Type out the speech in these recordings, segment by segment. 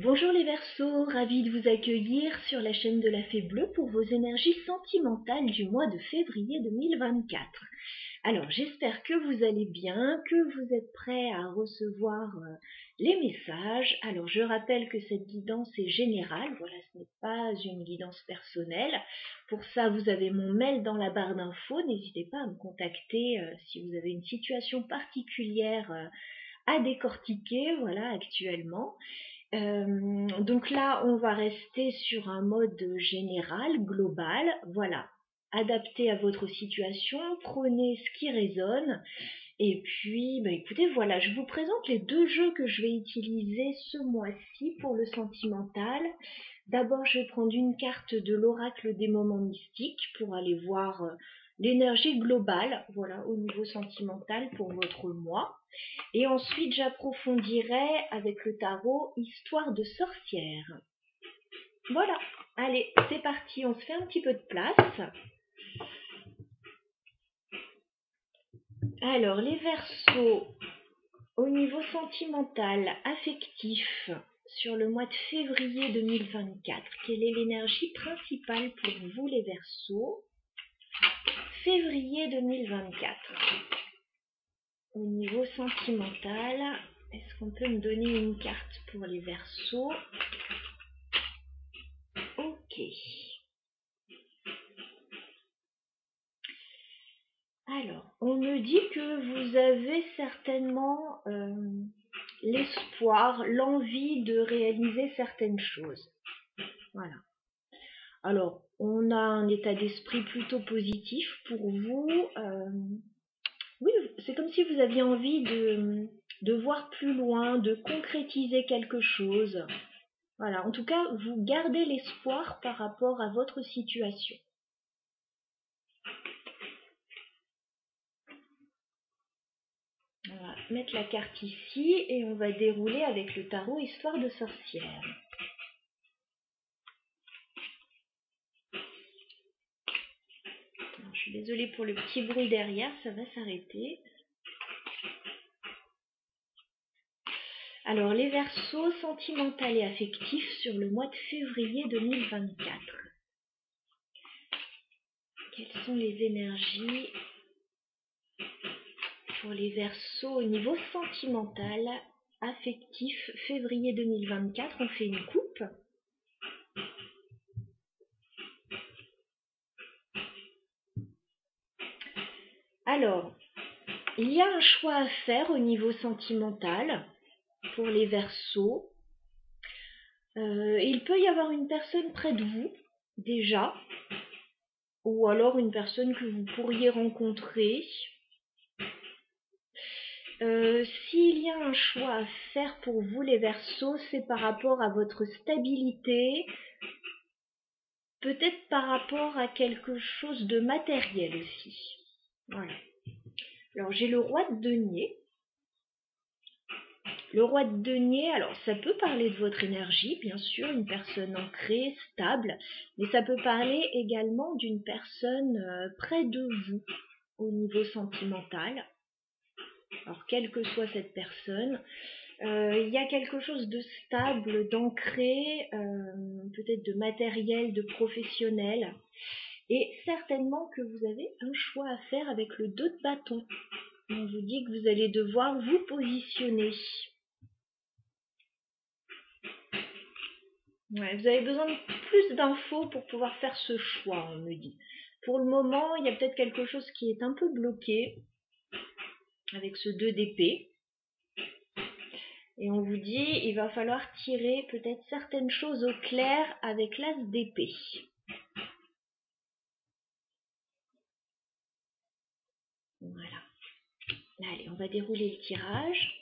Bonjour les Verseaux, ravie de vous accueillir sur la chaîne de la Fée Bleue pour vos énergies sentimentales du mois de février 2024. Alors j'espère que vous allez bien, que vous êtes prêts à recevoir les messages. Alors je rappelle que cette guidance est générale, voilà, ce n'est pas une guidance personnelle. Pour ça vous avez mon mail dans la barre d'infos, n'hésitez pas à me contacter si vous avez une situation particulière à décortiquer, voilà, actuellement. Donc là, on va rester sur un mode général, global, voilà. Adapté à votre situation, prenez ce qui résonne. Et puis, écoutez, voilà, je vous présente les deux jeux que je vais utiliser ce mois-ci pour le sentimental. D'abord, je vais prendre une carte de l'oracle des moments mystiques pour aller voir l'énergie globale, voilà, au niveau sentimental pour votre mois. Et ensuite, j'approfondirai avec le tarot Histoire de sorcière. Voilà, allez, c'est parti, on se fait un petit peu de place. Alors, les Verseaux, au niveau sentimental, affectif, sur le mois de février 2024, quelle est l'énergie principale pour vous, les Verseaux? Février 2024. Au niveau sentimental, est-ce qu'on peut me donner une carte pour les Verseaux? Ok. Alors, on me dit que vous avez certainement l'espoir, l'envie de réaliser certaines choses. Voilà. Alors, on a un état d'esprit plutôt positif pour vous. Oui, c'est comme si vous aviez envie de voir plus loin, de concrétiser quelque chose. Voilà, en tout cas, vous gardez l'espoir par rapport à votre situation. On va mettre la carte ici et on va dérouler avec le tarot Histoire de sorcière. Alors, je suis désolée pour le petit bruit derrière, ça va s'arrêter. Alors, les Verseaux sentimental et affectif sur le mois de février 2024. Quelles sont les énergies pour les Verseaux au niveau sentimental, affectif, février 2024? On fait une coupe. Alors, il y a un choix à faire au niveau sentimental pour les Verseaux. Il peut y avoir une personne près de vous, déjà, ou alors une personne que vous pourriez rencontrer. S'il y a un choix à faire pour vous, les Verseaux, c'est par rapport à votre stabilité, peut-être par rapport à quelque chose de matériel aussi. Voilà. Alors, j'ai le roi de denier. Le roi de denier, alors ça peut parler de votre énergie, bien sûr, une personne ancrée, stable, mais ça peut parler également d'une personne près de vous au niveau sentimental. Alors, quelle que soit cette personne, il y a quelque chose de stable, d'ancré, peut-être de matériel, de professionnel, et certainement que vous avez un choix à faire avec le 2 de bâton. On vous dit que vous allez devoir vous positionner. Ouais, vous avez besoin de plus d'infos pour pouvoir faire ce choix, on me dit. Pour le moment, il y a peut-être quelque chose qui est un peu bloqué avec ce 2 d'épée. Et on vous dit, il va falloir tirer peut-être certaines choses au clair avec l'as d'épée. Voilà. Allez, on va dérouler le tirage.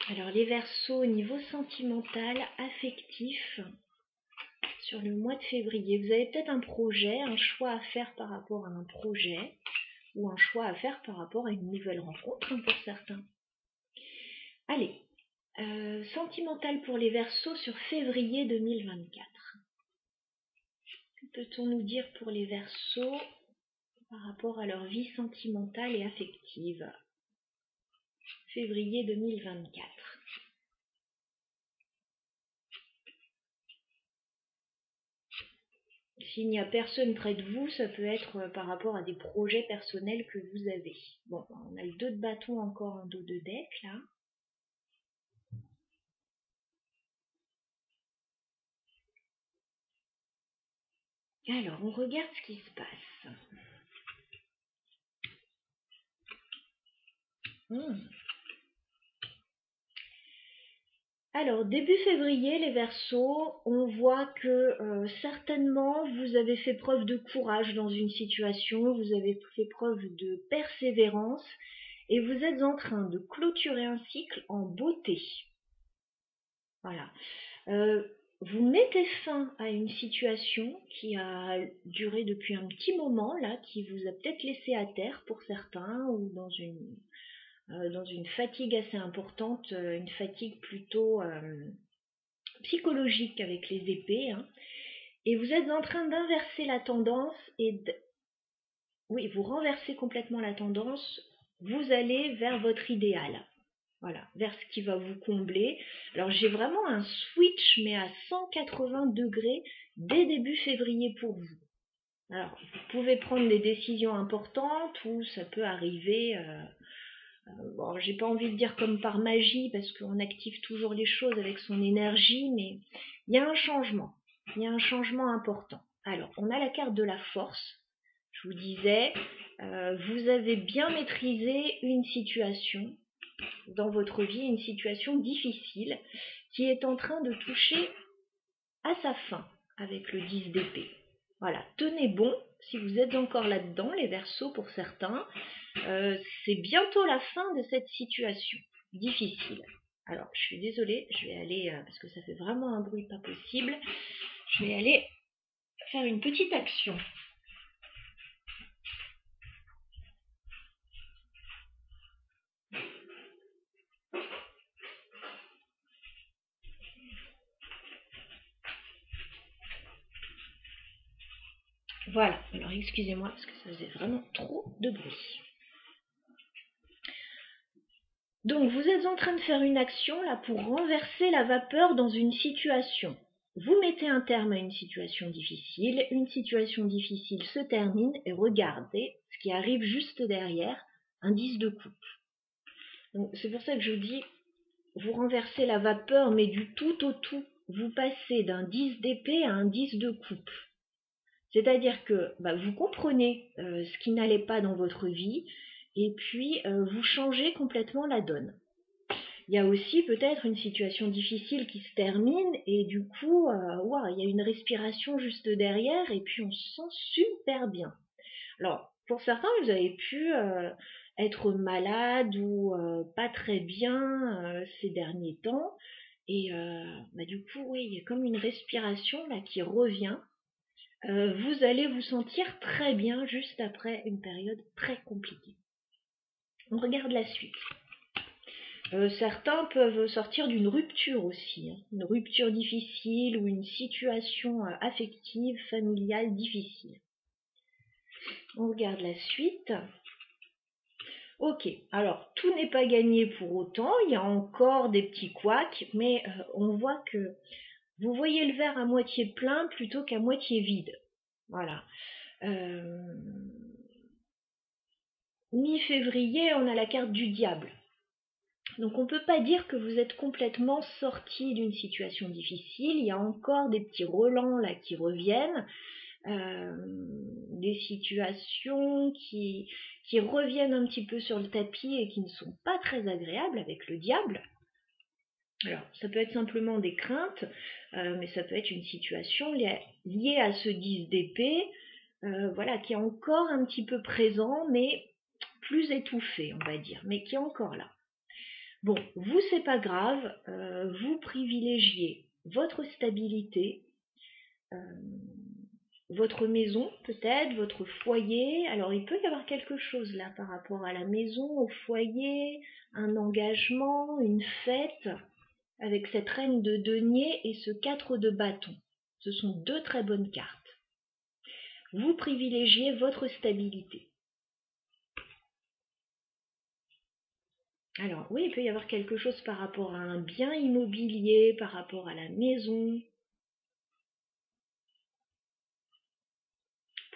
Alors, les Verseaux au niveau sentimental, affectif, sur le mois de février. Vous avez peut-être un projet, un choix à faire par rapport à un projet, ou un choix à faire par rapport à une nouvelle rencontre pour certains. Allez, sentimental pour les Verseaux sur février 2024. Que peut-on nous dire pour les Verseaux par rapport à leur vie sentimentale et affective? février 2024. S'il n'y a personne près de vous, ça peut être par rapport à des projets personnels que vous avez. Bon, on a le 2 de bâton encore en dos de deck, là. Alors, on regarde ce qui se passe. Alors, début février, les Verseaux, on voit que certainement vous avez fait preuve de courage dans une situation, vous avez fait preuve de persévérance et vous êtes en train de clôturer un cycle en beauté. Voilà. Vous mettez fin à une situation qui a duré depuis un petit moment, là, qui vous a peut-être laissé à terre pour certains ou dans une fatigue assez importante, une fatigue plutôt psychologique avec les épées, hein. Et vous êtes en train d'inverser la tendance oui, vous renversez complètement la tendance, vous allez vers votre idéal. Voilà, vers ce qui va vous combler. Alors j'ai vraiment un switch, mais à 180 degrés dès début février pour vous. Alors, vous pouvez prendre des décisions importantes ou ça peut arriver, bon, j'ai pas envie de dire comme par magie parce qu'on active toujours les choses avec son énergie, mais il y a un changement. Il y a un changement important. Alors, on a la carte de la force. Je vous disais, vous avez bien maîtrisé une situation dans votre vie, une situation difficile qui est en train de toucher à sa fin avec le 10 d'épée. Voilà, tenez bon si vous êtes encore là-dedans, les Verseaux pour certains. C'est bientôt la fin de cette situation difficile. Alors, je suis désolée, je vais aller, parce que ça fait vraiment un bruit pas possible, je vais aller faire une petite action. Voilà, alors excusez-moi parce que ça faisait vraiment trop de bruit. Donc vous êtes en train de faire une action là pour renverser la vapeur dans une situation. Vous mettez un terme à une situation difficile se termine et regardez ce qui arrive juste derrière, un 10 de coupe. Donc c'est pour ça que je vous dis, vous renversez la vapeur mais du tout au tout. Vous passez d'un 10 d'épée à un 10 de coupe. C'est-à-dire que vous comprenez ce qui n'allait pas dans votre vie et puis vous changez complètement la donne. Il y a aussi peut-être une situation difficile qui se termine et du coup, il y a une respiration juste derrière et puis on se sent super bien. Alors, pour certains, vous avez pu être malade ou pas très bien ces derniers temps et du coup, oui, il y a comme une respiration là qui revient. Vous allez vous sentir très bien juste après une période très compliquée. On regarde la suite. Certains peuvent sortir d'une rupture aussi, hein, une rupture difficile ou une situation affective, familiale difficile. On regarde la suite. Ok, alors tout n'est pas gagné pour autant, il y a encore des petits couacs, mais on voit que vous voyez le verre à moitié plein plutôt qu'à moitié vide. Voilà. Mi-février, on a la carte du diable. Donc on ne peut pas dire que vous êtes complètement sorti d'une situation difficile, il y a encore des petits relents là qui reviennent, des situations qui reviennent un petit peu sur le tapis et qui ne sont pas très agréables avec le diable. Alors ça peut être simplement des craintes, mais ça peut être une situation liée à ce 10 d'épée, qui est encore un petit peu présent, mais plus étouffé on va dire, mais qui est encore là. Bon, vous, c'est pas grave, vous privilégiez votre stabilité, votre maison peut-être, votre foyer. Alors, il peut y avoir quelque chose là par rapport à la maison, au foyer, un engagement, une fête, avec cette reine de denier et ce 4 de bâton. Ce sont deux très bonnes cartes. Vous privilégiez votre stabilité. Alors oui, il peut y avoir quelque chose par rapport à un bien immobilier, par rapport à la maison.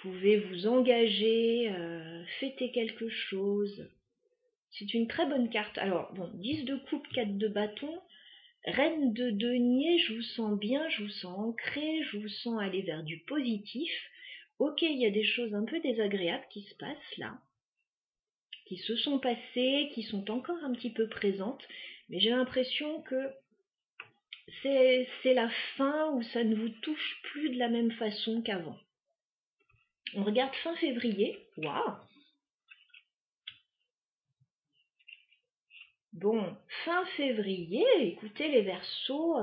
Vous pouvez vous engager, fêter quelque chose. C'est une très bonne carte. Alors bon, 10 de coupe, 4 de bâton. Reine de denier, je vous sens bien, je vous sens ancré, je vous sens aller vers du positif. Ok, il y a des choses un peu désagréables qui se passent là, qui se sont passées, qui sont encore un petit peu présentes, mais j'ai l'impression que c'est la fin où ça ne vous touche plus de la même façon qu'avant. On regarde fin février. Waouh! Bon, fin février, écoutez les Verseaux,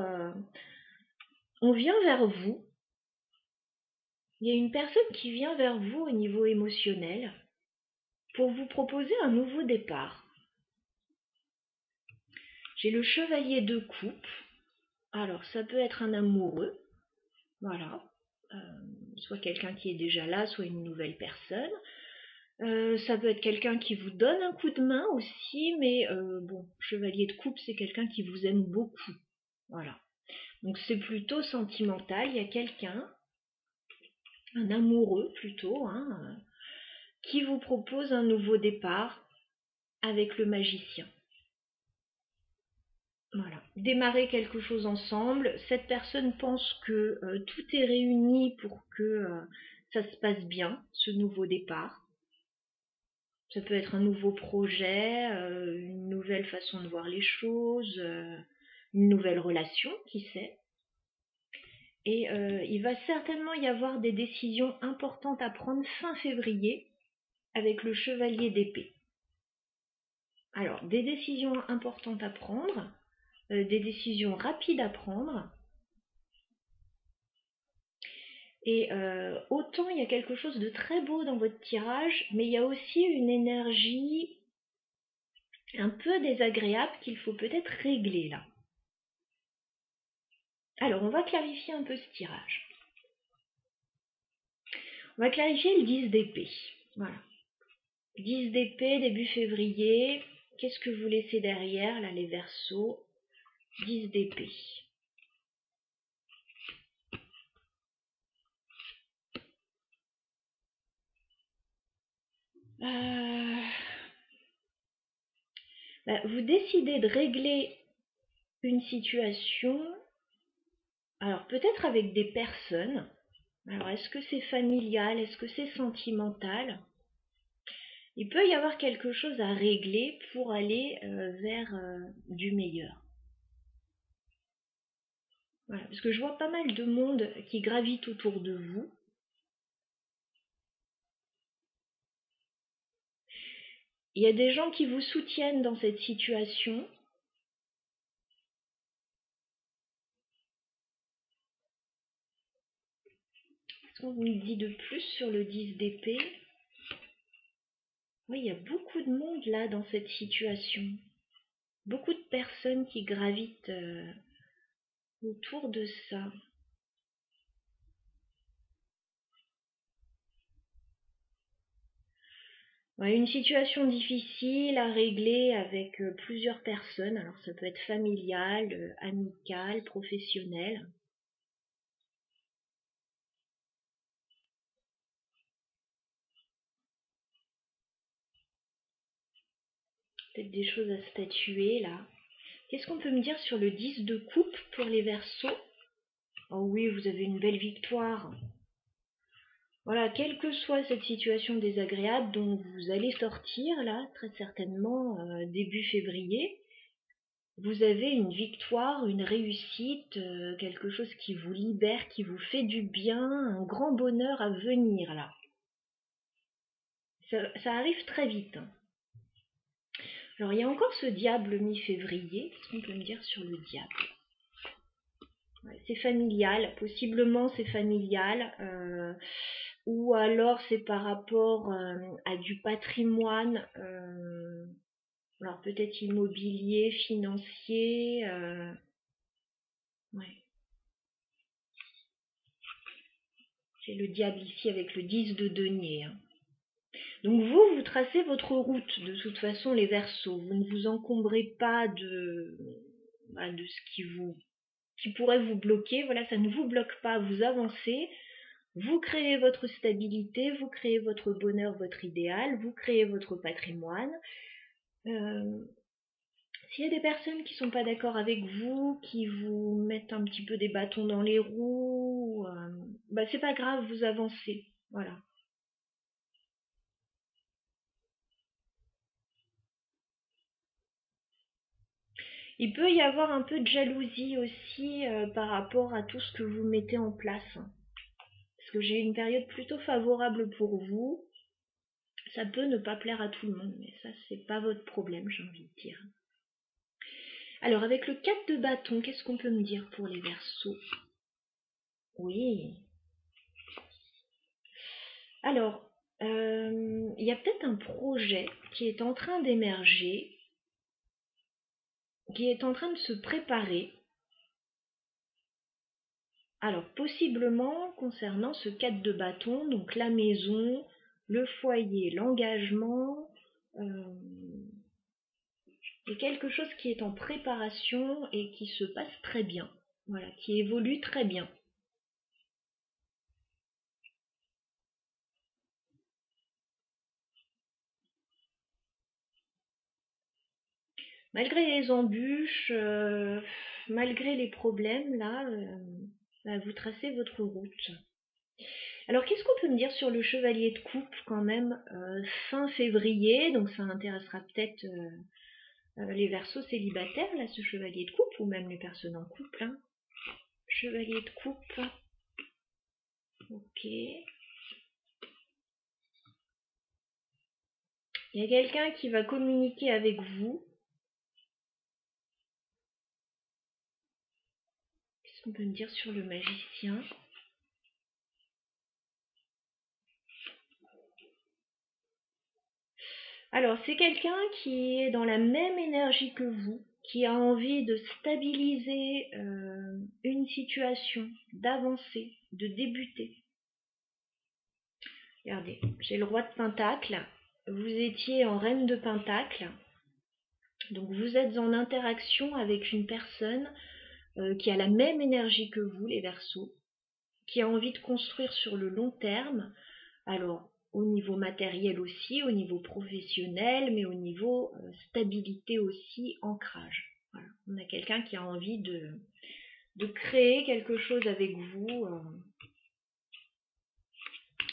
on vient vers vous. Il y a une personne qui vient vers vous au niveau émotionnel pour vous proposer un nouveau départ. J'ai le chevalier de coupe. Alors, ça peut être un amoureux, voilà. Soit quelqu'un qui est déjà là, soit une nouvelle personne. Ça peut être quelqu'un qui vous donne un coup de main aussi, mais bon, chevalier de coupe, c'est quelqu'un qui vous aime beaucoup. Voilà. Donc c'est plutôt sentimental. Il y a quelqu'un, un amoureux plutôt, hein, qui vous propose un nouveau départ avec le magicien. Voilà. Démarrer quelque chose ensemble. Cette personne pense que tout est réuni pour que ça se passe bien, ce nouveau départ. Ça peut être un nouveau projet, une nouvelle façon de voir les choses, une nouvelle relation, qui sait. Et il va certainement y avoir des décisions importantes à prendre fin février avec le chevalier d'épée. Alors, des décisions importantes à prendre, des décisions rapides à prendre. Et autant il y a quelque chose de très beau dans votre tirage, mais il y a aussi une énergie un peu désagréable qu'il faut peut-être régler là. Alors, on va clarifier un peu ce tirage. On va clarifier le 10 d'épée. Voilà. 10 d'épée, début février. Qu'est-ce que vous laissez derrière, là, les Verseaux? 10 d'épée. Vous décidez de régler une situation, alors peut-être avec des personnes. Alors, est-ce que c'est familial? Est-ce que c'est sentimental? Il peut y avoir quelque chose à régler pour aller vers du meilleur. Voilà, parce que je vois pas mal de monde qui gravite autour de vous. Il y a des gens qui vous soutiennent dans cette situation. Qu'est-ce qu'on vous dit de plus sur le 10 d'épée? Oui, il y a beaucoup de monde là dans cette situation. Beaucoup de personnes qui gravitent autour de ça. Ouais, une situation difficile à régler avec plusieurs personnes. Alors ça peut être familial, amical, professionnel. Peut-être des choses à statuer là. Qu'est-ce qu'on peut me dire sur le 10 de coupe pour les Verseaux? Oh oui, vous avez une belle victoire. Voilà, quelle que soit cette situation désagréable dont vous allez sortir là, très certainement début février, vous avez une victoire, une réussite, quelque chose qui vous libère, qui vous fait du bien, un grand bonheur à venir là. Ça arrive très vite, hein. Alors il y a encore ce diable mi-février. Qu'est-ce qu'on peut me dire sur le diable? Ouais, c'est familial, possiblement c'est familial, ou alors c'est par rapport à du patrimoine, alors peut-être immobilier, financier, ouais. C'est le diable ici avec le 10 de denier, hein. Donc vous tracez votre route, de toute façon les Verseaux. Vous ne vous encombrez pas de ce qui pourrait vous bloquer. Voilà, ça ne vous bloque pas, vous avancez. Vous créez votre stabilité, vous créez votre bonheur, votre idéal, vous créez votre patrimoine. S'il y a des personnes qui sont pas d'accord avec vous, qui vous mettent un petit peu des bâtons dans les roues, c'est pas grave, vous avancez. Voilà. Il peut y avoir un peu de jalousie aussi par rapport à tout ce que vous mettez en place. Parce que j'ai une période plutôt favorable pour vous. Ça peut ne pas plaire à tout le monde, mais ça, c'est pas votre problème, j'ai envie de dire. Alors, avec le 4 de bâton, qu'est-ce qu'on peut me dire pour les Verseaux? Oui. Alors, il y a peut-être un projet qui est en train d'émerger, qui est en train de se préparer. Alors, possiblement concernant ce 4 de bâton, donc la maison, le foyer, l'engagement, c'est quelque chose qui est en préparation et qui se passe très bien, voilà, qui évolue très bien. Malgré les embûches, malgré les problèmes, là, vous tracez votre route. Alors, qu'est-ce qu'on peut me dire sur le chevalier de coupe quand même fin février? Donc, ça intéressera peut-être les Verseaux célibataires, là, ce chevalier de coupe, ou même les personnes en couple. Hein. Chevalier de coupe. Ok. Il y a quelqu'un qui va communiquer avec vous. Qu'est-ce qu'on peut me dire sur le magicien? Alors, c'est quelqu'un qui est dans la même énergie que vous, qui a envie de stabiliser une situation, d'avancer, de débuter. Regardez, j'ai le roi de Pentacle, vous étiez en reine de Pentacle, donc vous êtes en interaction avec une personne qui a la même énergie que vous, les Verseaux, qui a envie de construire sur le long terme. Alors, au niveau matériel aussi, au niveau professionnel, mais au niveau stabilité aussi, ancrage. Voilà. On a quelqu'un qui a envie de créer quelque chose avec vous.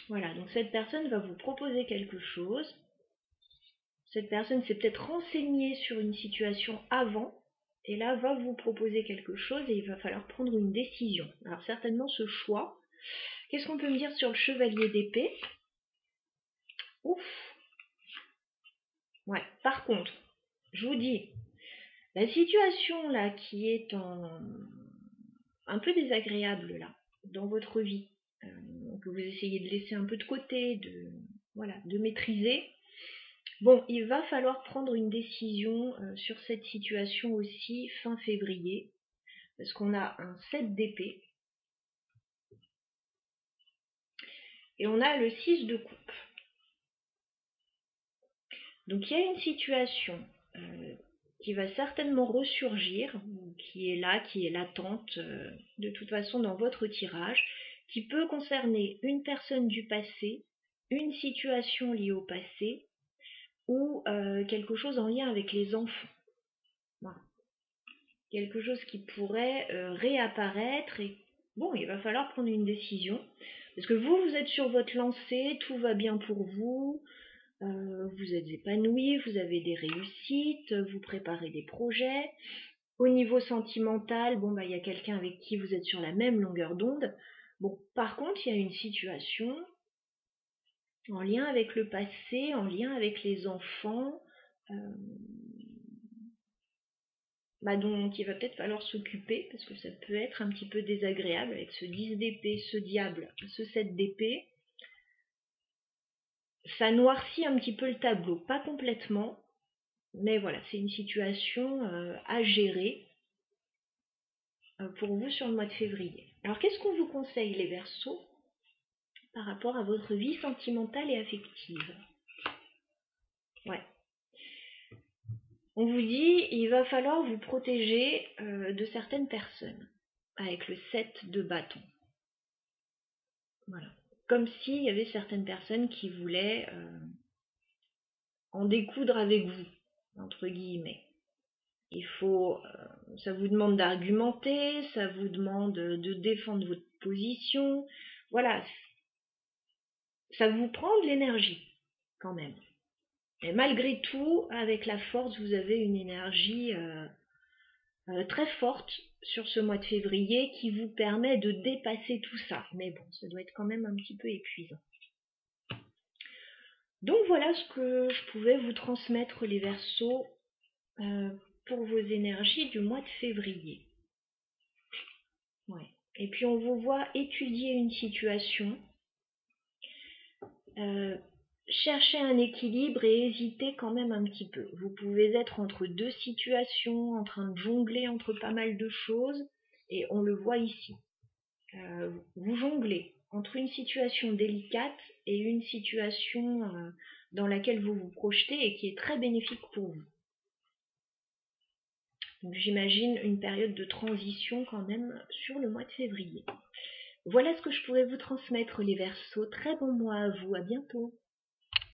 Voilà, donc cette personne va vous proposer quelque chose. Cette personne s'est peut-être renseignée sur une situation avant, et là va vous proposer quelque chose et il va falloir prendre une décision. Alors certainement ce choix. Qu'est-ce qu'on peut me dire sur le chevalier d'épée? Ouf. Ouais, par contre, je vous dis, la situation là qui est un peu désagréable là dans votre vie, que vous essayez de laisser un peu de côté, de maîtriser. Bon, il va falloir prendre une décision sur cette situation aussi fin février, parce qu'on a un 7 d'épée et on a le 6 de coupe. Donc il y a une situation qui va certainement ressurgir, qui est là, qui est latente de toute façon dans votre tirage, qui peut concerner une personne du passé, une situation liée au passé ou quelque chose en lien avec les enfants. Voilà. Quelque chose qui pourrait réapparaître et bon, il va falloir prendre une décision parce que vous êtes sur votre lancée, tout va bien pour vous. Vous êtes épanoui, vous avez des réussites, vous préparez des projets. Au niveau sentimental, bon, il y a quelqu'un avec qui vous êtes sur la même longueur d'onde. Bon, par contre, il y a une situation en lien avec le passé, en lien avec les enfants, dont il va peut-être falloir s'occuper, parce que ça peut être un petit peu désagréable avec ce 10 d'épée, ce diable, ce 7 d'épée. Ça noircit un petit peu le tableau, pas complètement, mais voilà, c'est une situation à gérer pour vous sur le mois de février. Alors qu'est-ce qu'on vous conseille les Verseaux par rapport à votre vie sentimentale et affective? Ouais. On vous dit, il va falloir vous protéger de certaines personnes avec le 7 de bâton. Voilà. Comme s'il y avait certaines personnes qui voulaient en découdre avec vous, entre guillemets. Ça vous demande d'argumenter, ça vous demande de défendre votre position. Voilà, ça vous prend de l'énergie quand même. Et malgré tout, avec la force, vous avez une énergie très forte sur ce mois de février qui vous permet de dépasser tout ça. Mais bon, ça doit être quand même un petit peu épuisant. Donc voilà ce que je pouvais vous transmettre, les Verseaux, pour vos énergies du mois de février. Ouais. Et puis on vous voit étudier une situation, chercher un équilibre et hésiter quand même un petit peu. Vous pouvez être entre deux situations, en train de jongler entre pas mal de choses, et on le voit ici. Vous jonglez entre une situation délicate et une situation dans laquelle vous vous projetez et qui est très bénéfique pour vous. Donc j'imagine une période de transition quand même sur le mois de février. Voilà ce que je pourrais vous transmettre, les Verseaux. Très bon mois à vous, à bientôt.